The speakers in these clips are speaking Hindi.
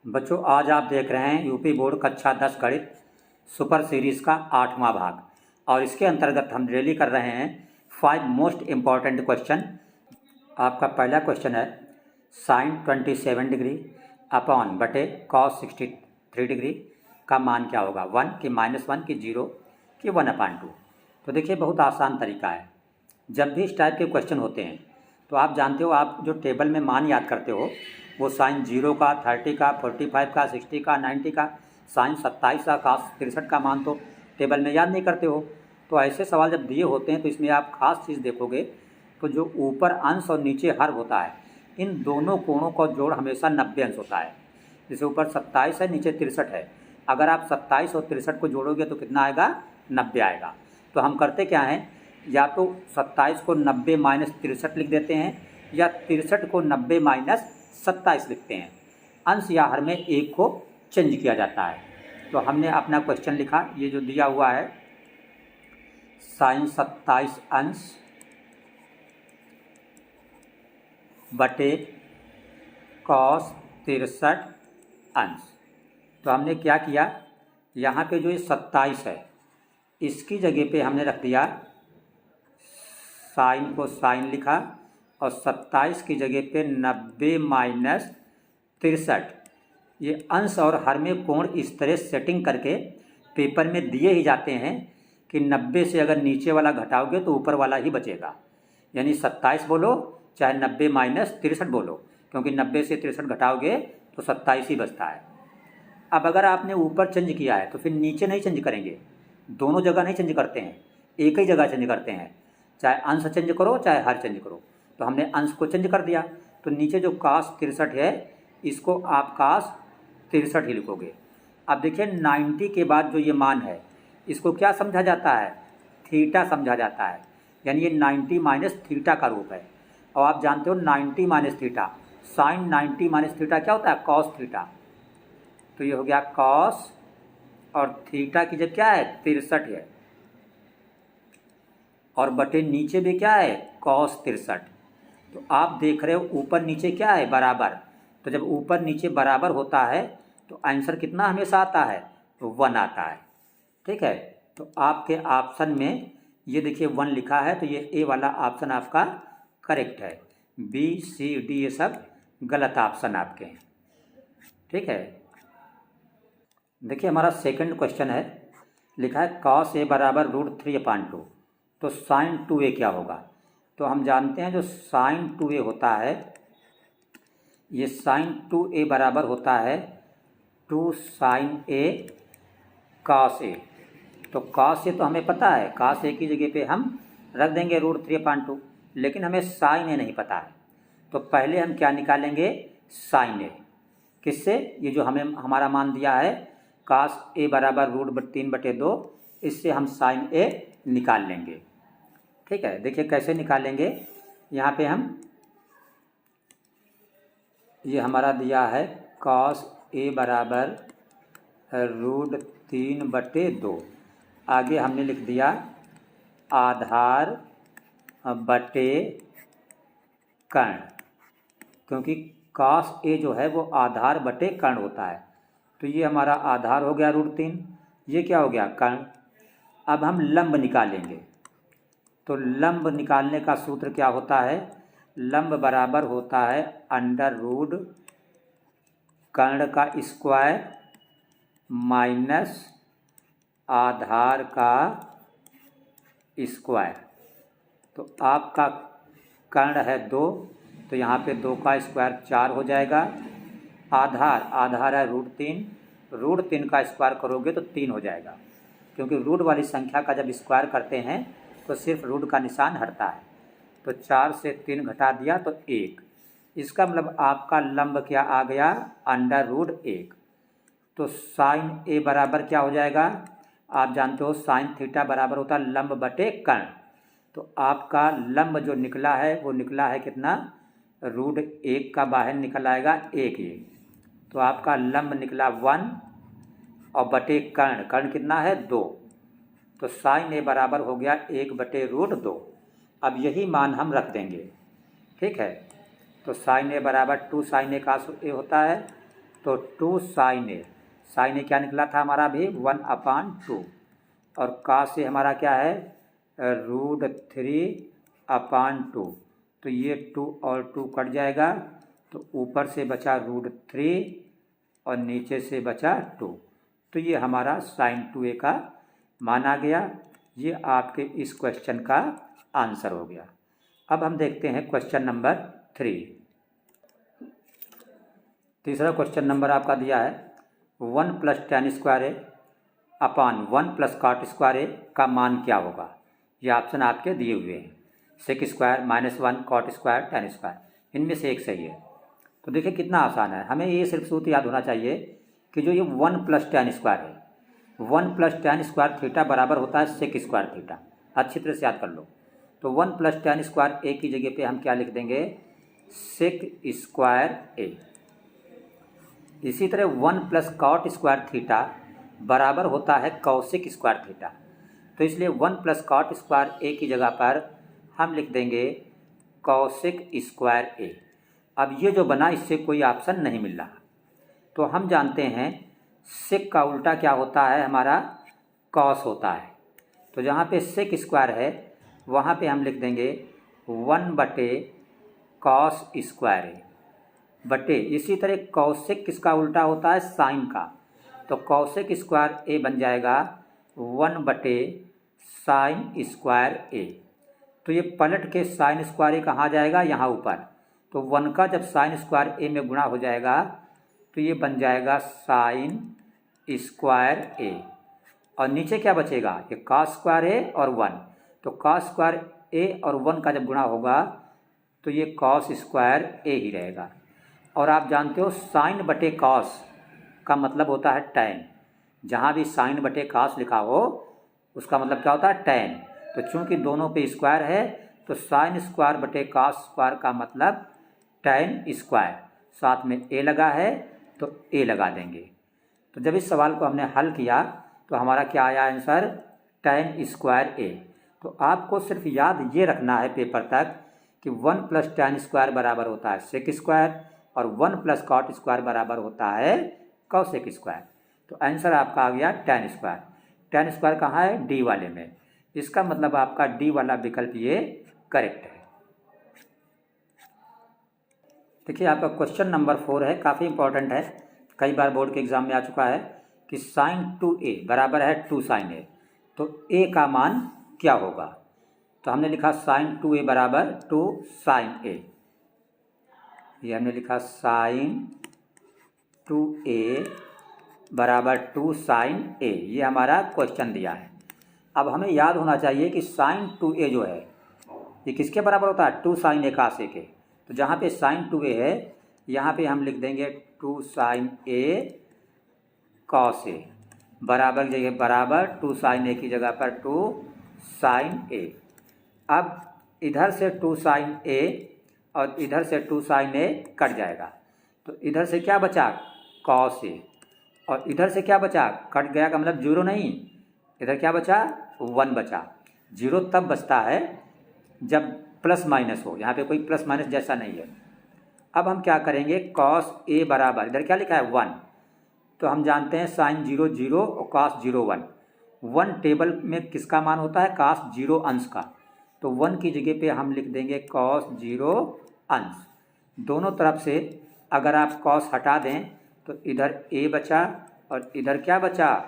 बच्चों, आज आप देख रहे हैं यूपी बोर्ड कक्षा 10 गणित सुपर सीरीज़ का 8वां भाग। और इसके अंतर्गत हम डेली कर रहे हैं 5 मोस्ट इम्पॉर्टेंट क्वेश्चन। आपका पहला क्वेश्चन है साइन 27 डिग्री अपॉन बटे कॉस 63 डिग्री का मान क्या होगा, 1 कि -1 कि 0 कि 1/2। तो देखिए, बहुत आसान तरीका है। जब भी इस टाइप के क्वेश्चन होते हैं तो आप जानते हो, आप जो टेबल में मान याद करते हो वो साइन 0 का, 30 का, 45 का, 60 का, 90 का, साइन 27 का, cos 63 का मान तो टेबल में याद नहीं करते हो। तो ऐसे सवाल जब दिए होते हैं तो इसमें आप खास चीज़ देखोगे तो जो ऊपर अंश और नीचे हर होता है, इन दोनों कोणों का जोड़ हमेशा 90 अंश होता है। जैसे ऊपर 27 है, नीचे 63 है। अगर आप 27 और 63 को जोड़ोगे तो कितना आएगा, 90 आएगा। तो हम करते क्या हैं, या तो 27 को 90 माइनस 63 लिख देते हैं, या 63 को 90 माइनस 27 लिखते हैं। अंश या हर में एक को चेंज किया जाता है। तो हमने अपना क्वेश्चन लिखा, ये जो दिया हुआ है साइन 27 अंश बटे कॉस 63 अंश। तो हमने क्या किया, यहाँ पे जो ये 27 है इसकी जगह पे हमने रख दिया साइन को साइन लिखा, और 27 की जगह पे 90 माइनस 63। ये अंश और हर में कोण इस तरह सेटिंग करके पेपर में दिए ही जाते हैं कि 90 से अगर नीचे वाला घटाओगे तो ऊपर वाला ही बचेगा। यानी 27 बोलो चाहे 90 माइनस 63 बोलो, क्योंकि 90 से 63 घटाओगे तो 27 ही बचता है। अब अगर आपने ऊपर चेंज किया है तो फिर नीचे नहीं चेंज करेंगे, दोनों जगह नहीं चेंज करते हैं, एक ही जगह चेंज करते हैं। चाहे अंश चेंज करो चाहे हर चेंज करो। तो हमने अंश को चेंज कर दिया, तो नीचे जो cos 63 है इसको आप cos 63 ही लिखोगे। अब देखिए, 90 के बाद जो ये मान है इसको क्या समझा जाता है, थीटा समझा जाता है। यानी ये 90 माइनस थीटा का रूप है। और आप जानते हो 90 minus theta, sine 90 minus theta क्या होता है, cos थीटा। तो ये हो गया cos, और थीटा की जब क्या है 63 है, और बटे नीचे भी क्या है cos 63। तो आप देख रहे हो ऊपर नीचे क्या है, बराबर। तो जब ऊपर नीचे बराबर होता है तो आंसर कितना हमेशा आता है, तो 1 आता है। ठीक है, तो आपके ऑप्शन में ये देखिए 1 लिखा है, तो ये ए वाला ऑप्शन आपका करेक्ट है। बी सी डी ये सब गलत ऑप्शन आपके हैं। ठीक है, देखिए हमारा सेकंड क्वेश्चन है, लिखा है cos a बराबर √3/2। तो साइन 2a क्या होगा। तो हम जानते हैं जो साइन 2a होता है, ये साइन 2a बराबर होता है 2 साइन a cos a। तो cos a तो हमें पता है, cos a की जगह पे हम रख देंगे √3/2, लेकिन हमें साइन a नहीं पता है। तो पहले हम क्या निकालेंगे, साइन a। किससे, ये जो हमें हमारा मान दिया है cos a बराबर √3/2, इससे हम साइन a निकाल लेंगे। ठीक है, देखिए कैसे निकालेंगे। यहाँ पे हम, ये हमारा दिया है cos a बराबर √3/2। आगे हमने लिख दिया आधार बटे कर्ण, क्योंकि cos a जो है वो आधार बटे कर्ण होता है। तो ये हमारा आधार हो गया √3, ये क्या हो गया कर्ण। अब हम लंब निकालेंगे। तो लंब निकालने का सूत्र क्या होता है, लंब बराबर होता है √ कर्ण का स्क्वायर माइनस आधार का स्क्वायर। तो आपका कर्ण है 2, तो यहाँ पे 2 का स्क्वायर 4 हो जाएगा। आधार है √3 का स्क्वायर करोगे तो 3 हो जाएगा, क्योंकि रूट वाली संख्या का जब स्क्वायर करते हैं तो सिर्फ रूट का निशान हटता है। तो 4 से 3 घटा दिया तो 1। इसका मतलब आपका लंब क्या आ गया, √1। तो साइन a बराबर क्या हो जाएगा, आप जानते हो साइन थीटा बराबर होता है लंब बटे कर्ण। तो आपका लंब जो निकला है वो निकला है कितना, √1 का बाहर निकल आएगा 1। तो आपका लंब निकला 1, और बटे कर्ण कितना है 2। तो साइन a बराबर हो गया 1/√2। अब यही मान हम रख देंगे। ठीक है, तो साइन a बराबर 2 साइन a का a होता है, तो 2 साइन ए, साइन ए क्या निकला था हमारा भी 1/2, और cos ए हमारा क्या है √3/2। तो ये 2 और 2 कट जाएगा, तो ऊपर से बचा √3 और नीचे से बचा 2। तो ये हमारा sin 2a का मान आ गया। ये आपके इस क्वेश्चन का आंसर हो गया। अब हम देखते हैं क्वेश्चन नंबर 3। तीसरा क्वेश्चन नंबर आपका दिया है 1 + tan² अपान 1 + cot² का मान क्या होगा। ये ऑप्शन आपके दिए हुए हैं, sec² -1 cot² tan², इनमें से एक सही है। तो देखिए कितना आसान है, हमें ये सिर्फ सूत्र याद होना चाहिए कि जो ये 1 + tan² है, 1 + tan² थीटा बराबर होता है sec² थीटा। अच्छी तरह से याद कर लो। तो 1 + tan² a की जगह पे हम क्या लिख देंगे sec² a। इसी तरह 1 + cot² थीटा बराबर होता है cosec² थीटा। तो इसलिए 1 + cot² a की जगह पर हम लिख देंगे cosec² a। अब ये जो बना इससे कोई ऑप्शन नहीं मिल रहा। तो हम जानते हैं सेक का उल्टा क्या होता है हमारा कॉस होता है। तो जहाँ पे sec² है वहाँ पे हम लिख देंगे 1/cos² a बटे, इसी तरह कौशिक किसका उल्टा होता है साइन का, तो cosec² a बन जाएगा 1/sin² a। तो ये पलट के sin² a कहाँ जाएगा यहाँ ऊपर, तो 1 का जब sin² a में गुणा हो जाएगा तो ये बन जाएगा sin² a, और नीचे क्या बचेगा ये cos² a और 1, तो cos² a और 1 का जब गुणा होगा तो ये cos² a ही रहेगा। और आप जानते हो sin/cos का मतलब होता है tan, जहाँ भी sin/cos लिखा हो उसका मतलब क्या होता है tan। तो चूंकि दोनों पे स्क्वायर है तो sin²/cos² का मतलब tan², साथ में a लगा है तो a लगा देंगे। तो जब इस सवाल को हमने हल किया तो हमारा क्या आया आंसर tan² a। तो आपको सिर्फ याद ये रखना है पेपर तक कि 1 + tan² बराबर होता है sec² और 1 + cot² बराबर होता है cosec²। तो आंसर आपका आ गया tan²। tan² कहाँ है डी वाले में, इसका मतलब आपका डी वाला विकल्प ये करेक्ट है। देखिए आपका क्वेश्चन नंबर 4 है, काफ़ी इंपॉर्टेंट है, कई बार बोर्ड के एग्जाम में आ चुका है कि sin 2a बराबर है 2 sin a, तो a का मान क्या होगा। तो हमने लिखा sin 2a बराबर 2 sin a, ये हमने लिखा sin 2a बराबर 2 sin a, ये हमारा क्वेश्चन दिया है। अब हमें याद होना चाहिए कि sin 2a जो है ये किसके बराबर होता है 2 sin a cos a के। तो जहाँ पे sin 2a है यहाँ पे हम लिख देंगे 2 sin a cos a बराबर जगह बराबर 2 sin a की जगह पर 2 sin a। अब इधर से 2 sin a और इधर से 2 sin a कट जाएगा, तो इधर से क्या बचा cos a और इधर से क्या बचा, कट गया का मतलब 0 नहीं, इधर क्या बचा 1 बचा। 0 तब बचता है जब प्लस माइनस हो, यहाँ पे कोई प्लस माइनस जैसा नहीं है। अब हम क्या करेंगे cos a बराबर, इधर क्या लिखा है 1, तो हम जानते हैं sin 0 0 और cos 0 1। 1 टेबल में किसका मान होता है cos 0 अंश का, तो 1 की जगह पे हम लिख देंगे cos 0 अंश। दोनों तरफ से अगर आप cos हटा दें तो इधर a बचा और इधर क्या बचा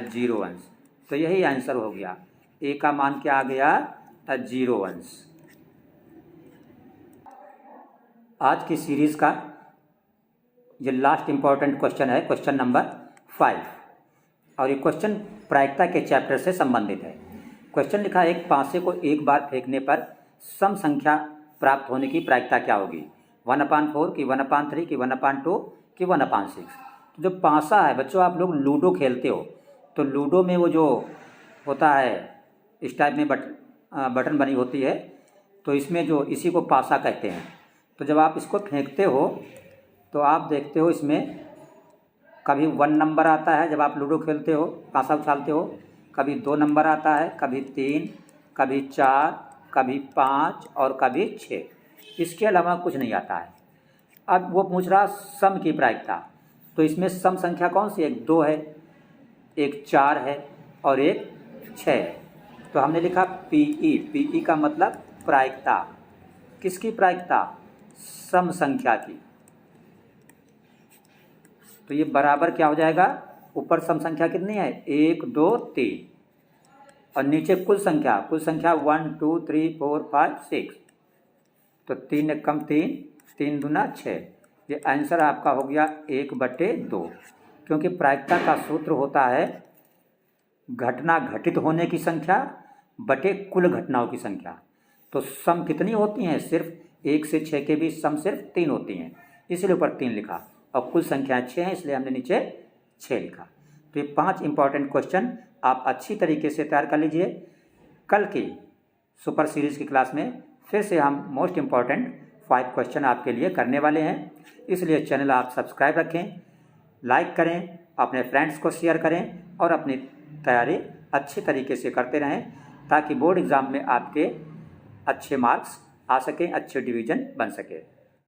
0 अंश। तो यही आंसर हो गया, a का मान क्या आ गया 0 अंश। आज की सीरीज़ का ये लास्ट इम्पॉर्टेंट क्वेश्चन है, क्वेश्चन नंबर 5, और ये क्वेश्चन प्रायिकता के चैप्टर से संबंधित है। क्वेश्चन लिखा है एक पासे को एक बार फेंकने पर सम संख्या प्राप्त होने की प्रायिकता क्या होगी, 1/4 की 1/3 की 1/2 की 1/6। तो जो पासा है बच्चों, आप लोग लूडो खेलते हो तो लूडो में वो जो होता है इस टाइप में बटन बनी होती है, तो इसमें जो इसी को पासा कहते हैं। तो जब आप इसको फेंकते हो तो आप देखते हो इसमें कभी 1 नंबर आता है जब आप लूडो खेलते हो पासा उछालते हो, कभी 2 नंबर आता है, कभी 3, कभी 4, कभी 5 और कभी 6, इसके अलावा कुछ नहीं आता है। अब वो पूछ रहा सम की प्रायिकता, तो इसमें सम संख्या कौन सी है? एक 2 है, एक 4 है और एक 6 है। तो हमने लिखा पीई। पीई का मतलब प्रायिकता। किसकी प्रायिकता? सम संख्या की। तो ये बराबर क्या हो जाएगा? ऊपर सम संख्या कितनी है? 1 2 3 और नीचे कुल संख्या 1 2 3 4 5 6। तो 3 एकम 3, 3 दूना 6। ये आंसर आपका हो गया 1/2, क्योंकि प्रायिकता का सूत्र होता है घटना घटित होने की संख्या बटे कुल घटनाओं की संख्या। तो सम कितनी होती हैं? सिर्फ 1 से 6 के बीच सम सिर्फ 3 होती हैं, इसलिए ऊपर 3 लिखा, और कुल संख्या 6 है इसलिए हमने नीचे 6 लिखा। तो ये 5 इंपॉर्टेंट क्वेश्चन आप अच्छी तरीके से तैयार कर लीजिए। कल की सुपर सीरीज़ की क्लास में फिर से हम मोस्ट इम्पॉर्टेंट 5 क्वेश्चन आपके लिए करने वाले हैं, इसलिए चैनल आप सब्सक्राइब रखें, लाइक करें, अपने फ्रेंड्स को शेयर करें और अपनी तैयारी अच्छे तरीके से करते रहें, ताकि बोर्ड एग्ज़ाम में आपके अच्छे मार्क्स आ सकें, अच्छे डिवीज़न बन सके।